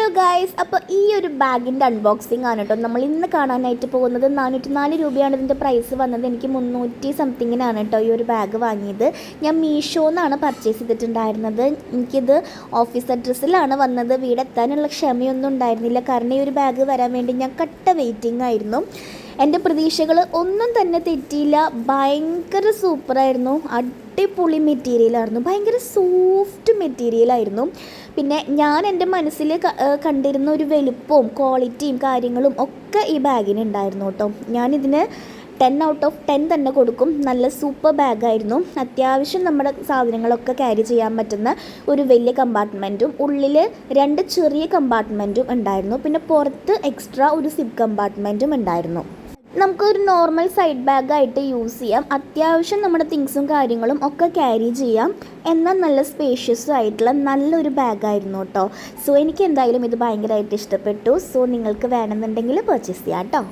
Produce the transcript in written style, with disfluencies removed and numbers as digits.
Hello guys, അപ്പോൾ ഈ ഒരു ബാഗിൻ്റെ അൺബോക്സിംഗ് ആണ് കേട്ടോ നമ്മൾ ഇന്ന് കാണാനായിട്ട് പോകുന്നത്. 404 രൂപയാണ് ഇതിൻ്റെ പ്രൈസ് വന്നത്. എനിക്ക് 300 സംതിങ്ങിനാണ് കേട്ടോ ഈ ഒരു ബാഗ് വാങ്ങിയത്. ഞാൻ മീഷോന്നാണ് പർച്ചേസ് ചെയ്തിട്ടുണ്ടായിരുന്നത്. എനിക്കിത് ഓഫീസ് അഡ്രസ്സിലാണ് വന്നത്. വീടെത്താനുള്ള ക്ഷമയൊന്നും ഉണ്ടായിരുന്നില്ല, കാരണം ഈ ഒരു ബാഗ് വരാൻ വേണ്ടി ഞാൻ കട്ട വെയിറ്റിംഗ് ആയിരുന്നു. എൻ്റെ പ്രതീക്ഷകൾ ഒന്നും തന്നെ തെറ്റിയില്ല. ഭയങ്കര സൂപ്പറായിരുന്നു. അടിപൊളി മെറ്റീരിയലായിരുന്നു, ഭയങ്കര സോഫ്റ്റ് മെറ്റീരിയലായിരുന്നു. പിന്നെ ഞാൻ എൻ്റെ മനസ്സിൽ കണ്ടിരുന്ന ഒരു വലുപ്പവും ക്വാളിറ്റിയും കാര്യങ്ങളും ഒക്കെ ഈ ബാഗിന് ഉണ്ടായിരുന്നു കേട്ടോ. ഞാനിതിന് 10 ഔട്ട് ഓഫ് 10 തന്നെ കൊടുക്കും. നല്ല സൂപ്പർ ബാഗായിരുന്നു. അത്യാവശ്യം നമ്മുടെ സാധനങ്ങളൊക്കെ ക്യാരി ചെയ്യാൻ പറ്റുന്ന ഒരു വലിയ കമ്പാർട്ട്മെൻറ്റും ഉള്ളിൽ 2 ചെറിയ കമ്പാർട്ട്മെൻറ്റും ഉണ്ടായിരുന്നു. പിന്നെ പുറത്ത് എക്സ്ട്രാ ഒരു സിപ്പ് കമ്പാർട്ട്മെൻറ്റും ഉണ്ടായിരുന്നു. നമുക്കൊരു നോർമൽ സൈഡ് ബാഗായിട്ട് യൂസ് ചെയ്യാം. അത്യാവശ്യം നമ്മുടെ തിങ്സും കാര്യങ്ങളും ഒക്കെ ക്യാരി ചെയ്യാം. എന്നാൽ നല്ല സ്പേഷ്യസും ആയിട്ടുള്ള നല്ലൊരു ബാഗായിരുന്നു കേട്ടോ. സോ എനിക്ക് എന്തായാലും ഇത് ഭയങ്കരമായിട്ട് ഇഷ്ടപ്പെട്ടു. സോ നിങ്ങൾക്ക് വേണമെന്നുണ്ടെങ്കിൽ പർച്ചേസ് ചെയ്യാം കേട്ടോ.